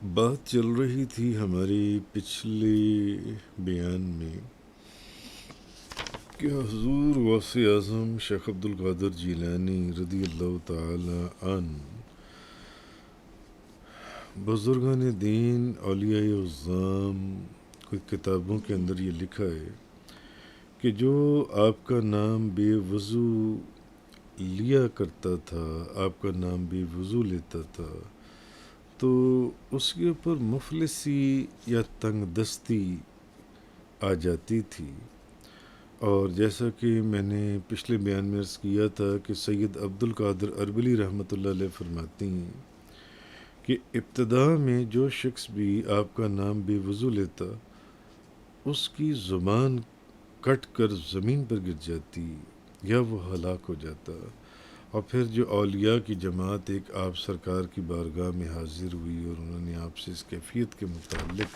بات چل رہی تھی ہماری پچھلی بیان میں کہ حضور غوث اعظم شیخ عبد القادر جیلانی رضی اللہ تعالی عنہ بزرگان دین اولیاء اعظام کوئی کتابوں کے اندر یہ لکھا ہے کہ جو آپ کا نام بے وضو لیا کرتا تھا، آپ کا نام بے وضو لیتا تھا، تو اس کے اوپر مفلسی یا تنگ دستی آ جاتی تھی۔ اور جیسا کہ میں نے پچھلے بیان میں عرض کیا تھا کہ سید عبد القادر اربلی رحمۃ اللہ علیہ فرماتی ہیں کہ ابتدا میں جو شخص بھی آپ کا نام بے وضو لیتا، اس کی زبان کٹ کر زمین پر گر جاتی یا وہ ہلاک ہو جاتا۔ اور پھر جو اولیاء کی جماعت ایک آپ سرکار کی بارگاہ میں حاضر ہوئی اور انہوں نے آپ سے اس کیفیت کے متعلق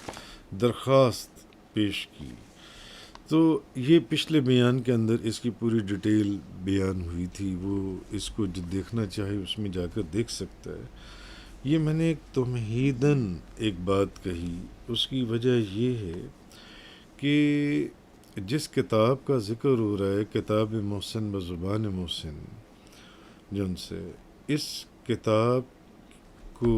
درخواست پیش کی، تو یہ پچھلے بیان کے اندر اس کی پوری ڈیٹیل بیان ہوئی تھی۔ وہ اس کو جو دیکھنا چاہے اس میں جا کر دیکھ سکتا ہے۔ یہ میں نے ایک تمہیداً ایک بات کہی، اس کی وجہ یہ ہے کہ جس کتاب کا ذکر ہو رہا ہے، کتاب محسن بزبان محسن، جن سے اس کتاب کو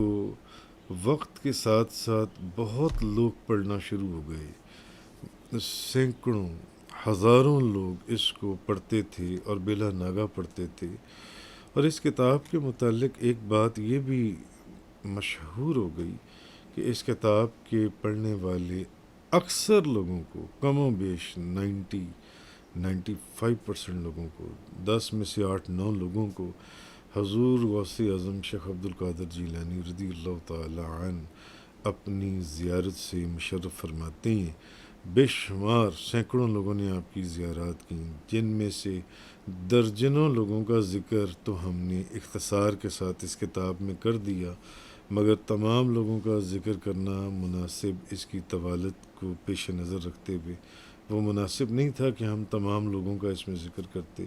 وقت کے ساتھ ساتھ بہت لوگ پڑھنا شروع ہو گئے، سینکڑوں ہزاروں لوگ اس کو پڑھتے تھے اور بلا ناگہ پڑھتے تھے۔ اور اس کتاب کے متعلق ایک بات یہ بھی مشہور ہو گئی کہ اس کتاب کے پڑھنے والے اکثر لوگوں کو، کم و بیش 95% لوگوں کو، 10 میں سے 8-9 لوگوں کو حضور غوث اعظم شیخ عبد القادر جیلانی رضی اللہ تعالی عنہ اپنی زیارت سے مشرف فرماتے ہیں۔ بے شمار سینکڑوں لوگوں نے آپ کی زیارات کی، جن میں سے درجنوں لوگوں کا ذکر تو ہم نے اختصار کے ساتھ اس کتاب میں کر دیا، مگر تمام لوگوں کا ذکر کرنا مناسب، اس کی طوالت کو پیش نظر رکھتے ہوئے وہ مناسب نہیں تھا کہ ہم تمام لوگوں کا اس میں ذکر کرتے۔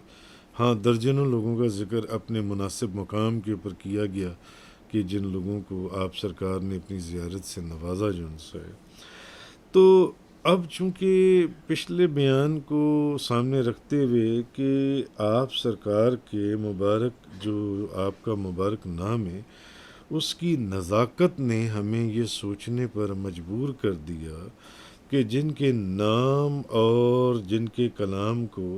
ہاں، درجنوں لوگوں کا ذکر اپنے مناسب مقام کے اوپر کیا گیا کہ جن لوگوں کو آپ سرکار نے اپنی زیارت سے نوازا، جو ان سے۔ تو اب چونکہ پچھلے بیان کو سامنے رکھتے ہوئے کہ آپ سرکار کے مبارک، جو آپ کا مبارک نام ہے، اس کی نزاکت نے ہمیں یہ سوچنے پر مجبور کر دیا کہ جن کے نام اور جن کے کلام کو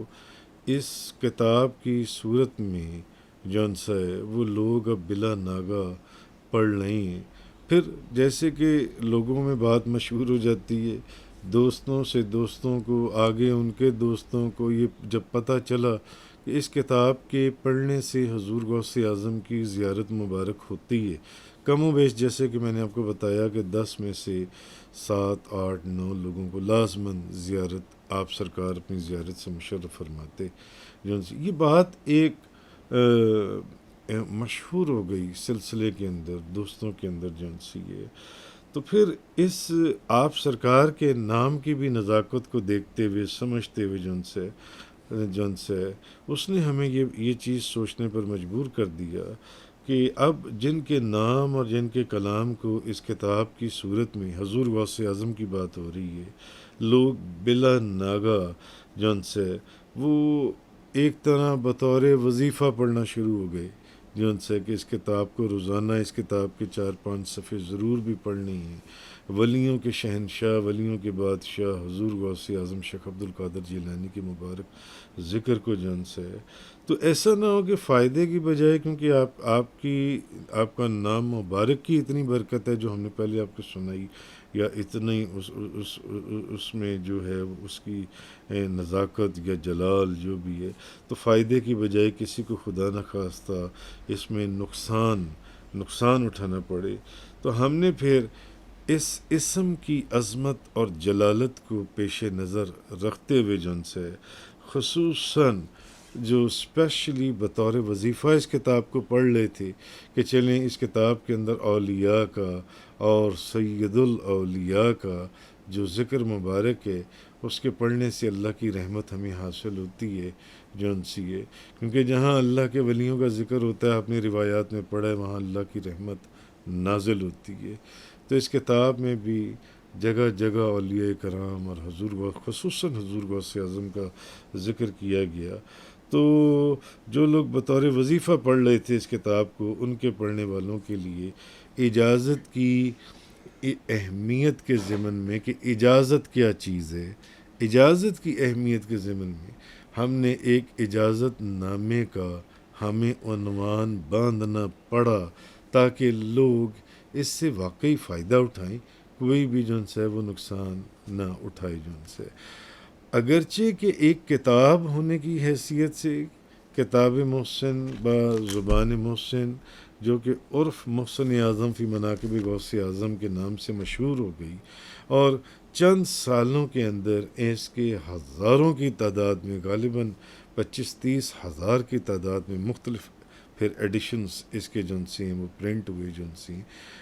اس کتاب کی صورت میں جون سا ہے، وہ لوگ اب بلا ناگہ پڑھ رہے ہیں۔ پھر جیسے کہ لوگوں میں بات مشہور ہو جاتی ہے، دوستوں سے دوستوں کو، آگے ان کے دوستوں کو یہ جب پتہ چلا کہ اس کتاب کے پڑھنے سے حضور غوث اعظم کی زیارت مبارک ہوتی ہے، کم و بیش جیسے کہ میں نے آپ کو بتایا کہ 10 میں سے 7-8-9 لوگوں کو لازماً زیارت آپ سرکار اپنی زیارت سے مشرف فرماتے۔ یہ بات ایک مشہور ہو گئی سلسلے کے اندر، دوستوں کے اندر جن سی ہے۔ تو پھر اس آپ سرکار کے نام کی بھی نزاکت کو دیکھتے ہوئے، سمجھتے ہوئے جن سے اس نے ہمیں یہ چیز سوچنے پر مجبور کر دیا کہ اب جن کے نام اور جن کے کلام کو اس کتاب کی صورت میں حضور غوث اعظم کی بات ہو رہی ہے، لوگ بلا ناگہ جن سے وہ ایک طرح بطور وظیفہ پڑھنا شروع ہو گئے، جن سے کہ اس کتاب کو روزانہ اس کتاب کے 4-5 صفحے ضرور بھی پڑھنے ہیں۔ ولیوں کے شہنشاہ، ولیوں کے بادشاہ حضور غوث اعظم شیخ عبد القادر جیلانی کے مبارک ذکر کو جن سے، تو ایسا نہ ہو کہ فائدے کی بجائے، کیونکہ آپ کا نام مبارک کی اتنی برکت ہے جو ہم نے پہلے آپ کو سنائی، یا اتنی اس میں جو ہے اس کی نزاکت یا جلال جو بھی ہے، تو فائدے کی بجائے کسی کو خدا نخواستہ اس میں نقصان اٹھانا پڑے، تو ہم نے پھر اس اسم کی عظمت اور جلالت کو پیش نظر رکھتے ہوئے جن سے خصوصاً جو اسپیشلی بطور وظیفہ اس کتاب کو پڑھ لے تھے کہ چلیں اس کتاب کے اندر اولیاء کا اور سید الاولیاء کا جو ذکر مبارک ہے، اس کے پڑھنے سے اللہ کی رحمت ہمیں حاصل ہوتی ہے جون سی ہے، کیونکہ جہاں اللہ کے ولیوں کا ذکر ہوتا ہے، اپنی روایات میں پڑھا ہے، وہاں اللہ کی رحمت نازل ہوتی ہے۔ تو اس کتاب میں بھی جگہ جگہ اولیاء کرام اور خصوصاً حضور غوث اعظم کا ذکر کیا گیا۔ تو جو لوگ بطور وظیفہ پڑھ رہے تھے اس کتاب کو، ان کے پڑھنے والوں کے لیے اجازت کی اہمیت کے ضمن میں کہ اجازت کیا چیز ہے، اجازت کی اہمیت کے ضمن میں ہم نے ایک اجازت نامے کا ہمیں عنوان باندھنا پڑا تاکہ لوگ اس سے واقعی فائدہ اٹھائیں، کوئی بھی جو ان سے وہ نقصان نہ اٹھائے جو ان سے۔ اگرچہ کہ ایک کتاب ہونے کی حیثیت سے کتاب محسن با زبان محسن، جو کہ عرف محسن اعظم فی مناقب غوث اعظم کے نام سے مشہور ہو گئی، اور چند سالوں کے اندر اس کے ہزاروں کی تعداد میں، غالباً 25-30 ہزار کی تعداد میں مختلف پھر ایڈیشنز اس کے جو سے ہیں وہ پرنٹ ہوئے جو سے ہیں،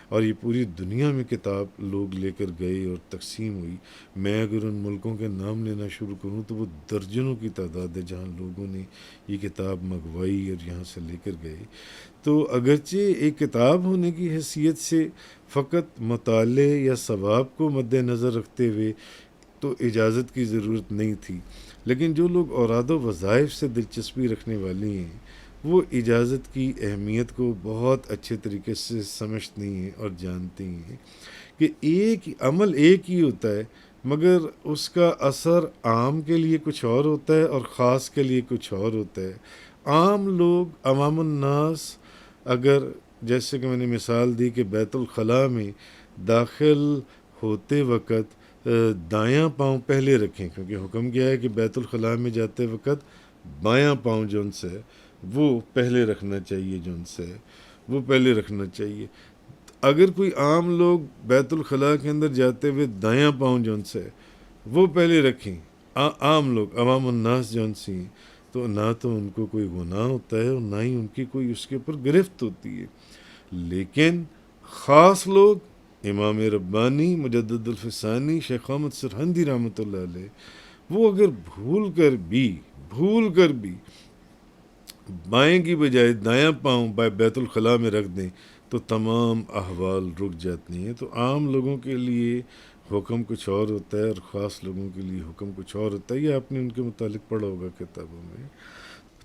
اور یہ پوری دنیا میں کتاب لوگ لے کر گئے اور تقسیم ہوئی۔ میں اگر ان ملکوں کے نام لینا شروع کروں تو وہ درجنوں کی تعداد ہے جہاں لوگوں نے یہ کتاب منگوائی اور یہاں سے لے کر گئے۔ تو اگرچہ ایک کتاب ہونے کی حیثیت سے فقط مطالعے یا ثواب کو مد نظر رکھتے ہوئے تو اجازت کی ضرورت نہیں تھی، لیکن جو لوگ اوراد و وظائف سے دلچسپی رکھنے والے ہیں وہ اجازت کی اہمیت کو بہت اچھے طریقے سے سمجھتے ہیں اور جانتے ہیں کہ ایک عمل ایک ہی ہوتا ہے، مگر اس کا اثر عام کے لیے کچھ اور ہوتا ہے اور خاص کے لیے کچھ اور ہوتا ہے۔ عام لوگ، عوام الناس، اگر جیسے کہ میں نے مثال دی کہ بیت الخلاء میں داخل ہوتے وقت دایاں پاؤں پہلے رکھیں، کیونکہ حکم کیا ہے کہ بیت الخلاء میں جاتے وقت بایاں پاؤں جو ان سے وہ پہلے رکھنا چاہیے، جو ان سے وہ پہلے رکھنا چاہیے۔ اگر کوئی عام لوگ بیت الخلاء کے اندر جاتے ہوئے دایاں پاؤں جو ان سے وہ پہلے رکھیں، عام لوگ، عوام الناس جو ان سے ہیں، تو نہ تو ان کو کوئی گناہ ہوتا ہے اور نہ ہی ان کی کوئی اس کے اوپر گرفت ہوتی ہے۔ لیکن خاص لوگ، امام ربانی مجدد الفسانی شیخ احمد سرہندی رحمۃ اللہ علیہ، وہ اگر بھول کر بھی بائیں کی بجائے دایاں پاؤں بیت الخلاء میں رکھ دیں تو تمام احوال رک جاتی ہیں۔ تو عام لوگوں کے لیے حکم کچھ اور ہوتا ہے اور خاص لوگوں کے لیے حکم کچھ اور ہوتا ہے، یہ آپ نے ان کے متعلق پڑھا ہوگا کتابوں میں۔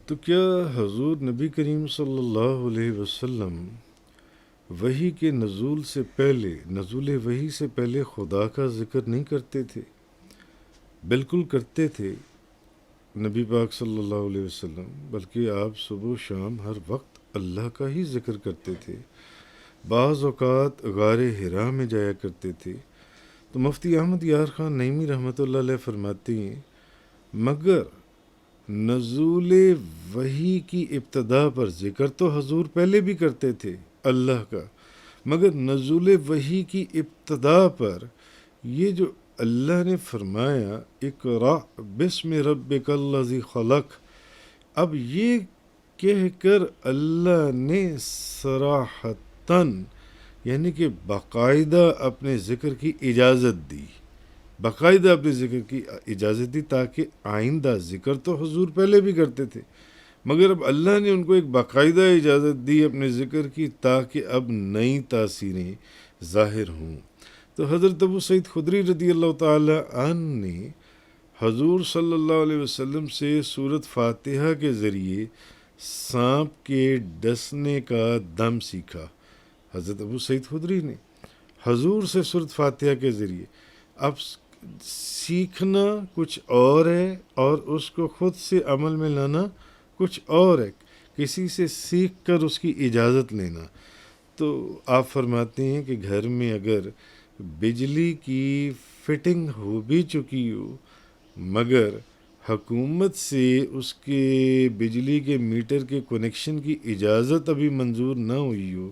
تو کیا حضور نبی کریم صلی اللہ علیہ وسلم وحی کے نزول سے پہلے، نزول وحی سے پہلے خدا کا ذکر نہیں کرتے تھے؟ بالکل کرتے تھے نبی پاک صلی اللہ علیہ وسلم، بلکہ آپ صبح و شام ہر وقت اللہ کا ہی ذکر کرتے تھے۔ بعض اوقات غار حرا میں جایا کرتے تھے۔ تو مفتی احمد یار خان نعیمی رحمۃ اللہ علیہ فرماتے ہیں، مگر نزول وحی کی ابتدا پر ذکر تو حضور پہلے بھی کرتے تھے اللہ کا، مگر نزول وحی کی ابتدا پر یہ جو اللہ نے فرمایا اقرأ بسم ربک الذی خلق، اب یہ کہہ کر اللہ نے صراحتاً یعنی کہ باقاعدہ اپنے ذکر کی اجازت دی، باقاعدہ اپنے ذکر کی اجازت دی، تاکہ آئندہ ذکر تو حضور پہلے بھی کرتے تھے، مگر اب اللہ نے ان کو ایک باقاعدہ اجازت دی اپنے ذکر کی تاکہ اب نئی تاثیریں ظاہر ہوں۔ تو حضرت ابو سعید خدری رضی اللہ تعالی عنہ نے حضور صلی اللہ علیہ وسلم سے سورۃ فاتحہ کے ذریعے سانپ کے ڈسنے کا دم سیکھا۔ حضرت ابو سعید خدری نے حضور سے سورۃ فاتحہ کے ذریعے، اب سیکھنا کچھ اور ہے اور اس کو خود سے عمل میں لانا کچھ اور ہے، کسی سے سیکھ کر اس کی اجازت لینا۔ تو آپ فرماتے ہیں کہ گھر میں اگر بجلی کی فٹنگ ہو بھی چکی ہو مگر حکومت سے اس کے بجلی کے میٹر کے کنیکشن کی اجازت ابھی منظور نہ ہوئی ہو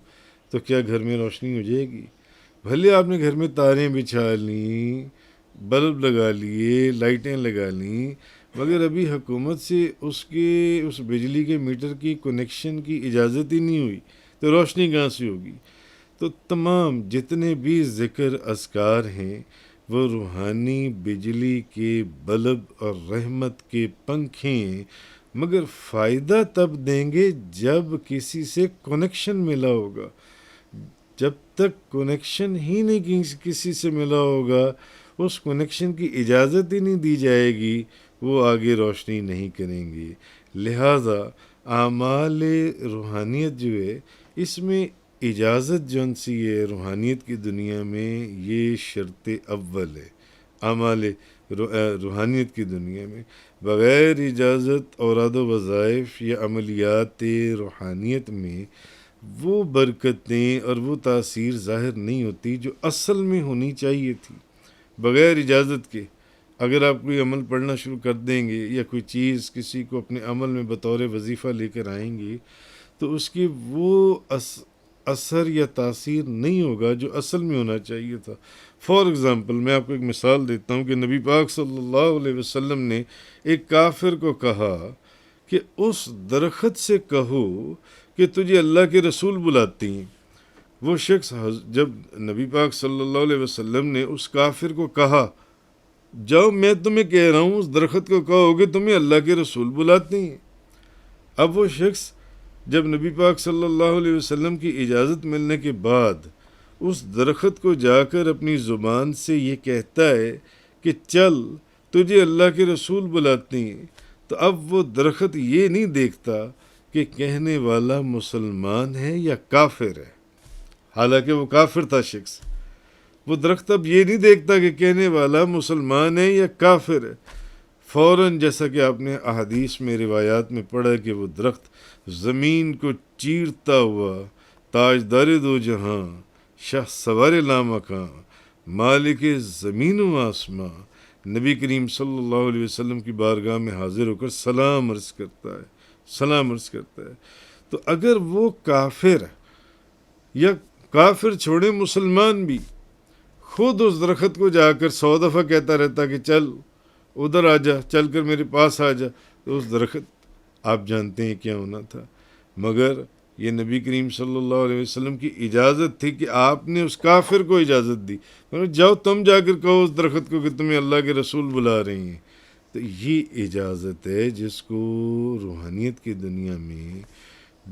تو کیا گھر میں روشنی ہو جائے گی؟ بھلے آپ نے گھر میں تاریں بچھا لیں، بلب لگا لیے، لائٹیں لگا لیں، مگر ابھی حکومت سے اس بجلی کے میٹر کی کنیکشن کی اجازت ہی نہیں ہوئی تو روشنی کہاں سے ہوگی؟ تو تمام جتنے بھی ذکر اذکار ہیں وہ روحانی بجلی کے بلب اور رحمت کے پنکھے ہیں، مگر فائدہ تب دیں گے جب کسی سے کنیکشن ملا ہوگا۔ جب تک کنیکشن ہی نہیں کسی سے ملا ہوگا، اس کنیکشن کی اجازت ہی نہیں دی جائے گی، وہ آگے روشنی نہیں کریں گے۔ لہٰذا اعمال روحانیت جو ہے اس میں اجازت جون سی ہے روحانیت کی دنیا میں، یہ شرط اول ہے۔ اعمال روحانیت کی دنیا میں بغیر اجازت اوراد و وظائف یا عملیات روحانیت میں وہ برکتیں اور وہ تاثیر ظاہر نہیں ہوتی جو اصل میں ہونی چاہیے تھی۔ بغیر اجازت کے اگر آپ کوئی عمل پڑھنا شروع کر دیں گے یا کوئی چیز کسی کو اپنے عمل میں بطور وظیفہ لے کر آئیں گے تو اس کی وہ اثر یا تاثیر نہیں ہوگا جو اصل میں ہونا چاہیے تھا۔ فار ایگزامپل میں آپ کو ایک مثال دیتا ہوں کہ نبی پاک صلی اللہ علیہ وسلم نے ایک کافر کو کہا کہ اس درخت سے کہو کہ تجھے اللہ کے رسول بلاتی ہیں۔ وہ شخص جب نبی پاک صلی اللہ علیہ وسلم نے اس کافر کو کہا جاؤ میں تمہیں کہہ رہا ہوں اس درخت کو کہو کہ تمہیں اللہ کے رسول بلاتے ہیں، اب وہ شخص جب نبی پاک صلی اللہ علیہ وسلم کی اجازت ملنے کے بعد اس درخت کو جا کر اپنی زبان سے یہ کہتا ہے کہ چل تجھے اللہ کے رسول بلاتے ہیں، تو اب وہ درخت یہ نہیں دیکھتا کہ کہنے والا مسلمان ہے یا کافر ہے، حالانکہ وہ کافر تھا شخص۔ وہ درخت اب یہ نہیں دیکھتا کہ کہنے والا مسلمان ہے یا کافر ہے، فوراً جیسا کہ آپ نے احادیث میں روایات میں پڑھا کہ وہ درخت زمین کو چیرتا ہوا تاجدار دو جہاں شاہ سوار لامکاں مالک زمین و آسماں نبی کریم صلی اللہ علیہ وسلم کی بارگاہ میں حاضر ہو کر سلام عرض کرتا ہے۔ تو اگر وہ کافر یا کافر چھوڑے مسلمان بھی خود اس درخت کو جا کر 100 دفعہ کہتا رہتا کہ چل ادھر آ جا، چل کر میرے پاس آ جا، تو اس درخت آپ جانتے ہیں کیا ہونا تھا۔ مگر یہ نبی کریم صلی اللہ علیہ وسلم کی اجازت تھی کہ آپ نے اس کافر کو اجازت دی، جاؤ تم جا کر کہو اس درخت کو کہ تمہیں اللہ کے رسول بلا رہے ہیں۔ تو یہ اجازت ہے جس کو روحانیت کی دنیا میں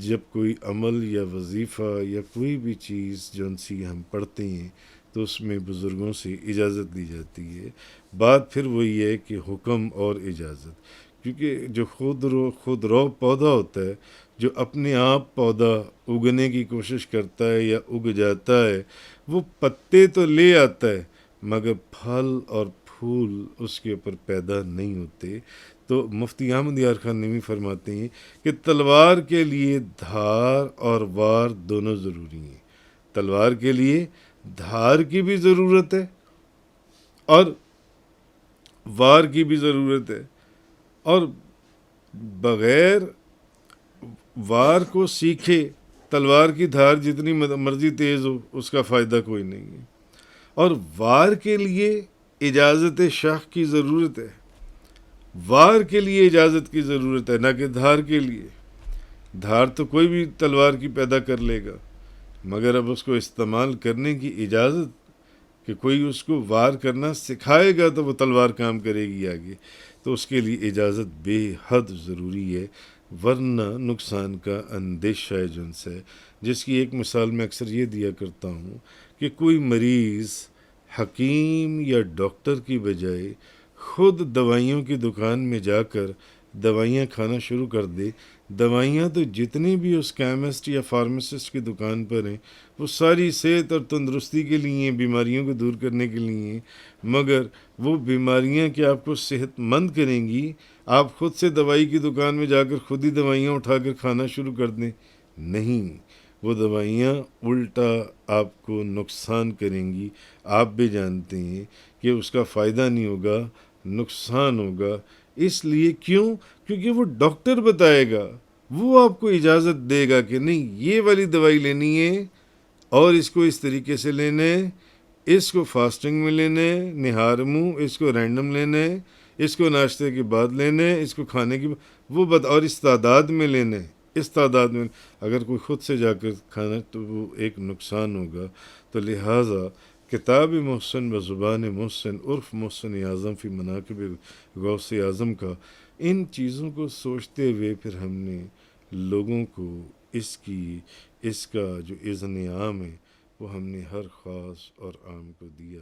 جب کوئی عمل یا وظیفہ یا کوئی بھی چیز جو سی ہم پڑھتے ہیں تو اس میں بزرگوں سے اجازت دی جاتی ہے۔ بات پھر وہی ہے کہ حکم اور اجازت، کیونکہ جو خود رو پودا ہوتا ہے، جو اپنے آپ پودا اگنے کی کوشش کرتا ہے یا اگ جاتا ہے، وہ پتے تو لے آتا ہے مگر پھل اور پھول اس کے اوپر پیدا نہیں ہوتے۔ تو مفتی احمد یار خان نوی فرماتے ہیں کہ تلوار کے لیے دھار اور وار دونوں ضروری ہیں۔ تلوار کے لیے دھار کی بھی ضرورت ہے اور وار کی بھی ضرورت ہے، اور بغیر وار کو سیکھے تلوار کی دھار جتنی مرضی تیز ہو اس کا فائدہ کوئی نہیں ہے۔ اور وار کے لیے اجازت شاخ کی ضرورت ہے، وار کے لیے اجازت کی ضرورت ہے، نہ کہ دھار کے لیے۔ دھار تو کوئی بھی تلوار کی پیدا کر لے گا، مگر اب اس کو استعمال کرنے کی اجازت کہ کوئی اس کو وار کرنا سکھائے گا تو وہ تلوار کام کرے گی آگے، تو اس کے لیے اجازت بے حد ضروری ہے، ورنہ نقصان کا اندیشہ ہے جن سے۔ جس کی ایک مثال میں اکثر یہ دیا کرتا ہوں کہ کوئی مریض حکیم یا ڈاکٹر کی بجائے خود دوائیوں کی دکان میں جا کر دوائیاں کھانا شروع کر دے، دوائیاں تو جتنی بھی اس کیمسٹ یا فارماسسٹ کی دکان پر ہیں وہ ساری صحت اور تندرستی کے لیے ہیں، بیماریوں کو دور کرنے کے لیے ہیں، مگر وہ بیماریاں کیا آپ کو صحت مند کریں گی؟ آپ خود سے دوائی کی دکان میں جا کر خود ہی دوائیاں اٹھا کر کھانا شروع کر دیں، نہیں، وہ دوائیاں الٹا آپ کو نقصان کریں گی۔ آپ بھی جانتے ہیں کہ اس کا فائدہ نہیں ہوگا، نقصان ہوگا۔ اس لیے کیونکہ وہ ڈاکٹر بتائے گا، وہ آپ کو اجازت دے گا کہ نہیں یہ والی دوائی لینی ہے اور اس کو اس طریقے سے لینا ہے، اس کو فاسٹنگ میں لینا ہے، نہار منہ، اس کو رینڈم لینا ہے، اس کو ناشتے کے بعد لینا ہے، اس کو کھانے کی اور اس تعداد میں لینا ہے، اس تعداد میں۔ اگر کوئی خود سے جا کر کھانا تو وہ ایک نقصان ہوگا۔ تو لہٰذا کتاب محسن و زبان محسن عرف محسن اعظم فی مناقب غوث اعظم کا ان چیزوں کو سوچتے ہوئے پھر ہم نے لوگوں کو اس کا جو اذن عام ہے وہ ہم نے ہر خاص اور عام کو دیا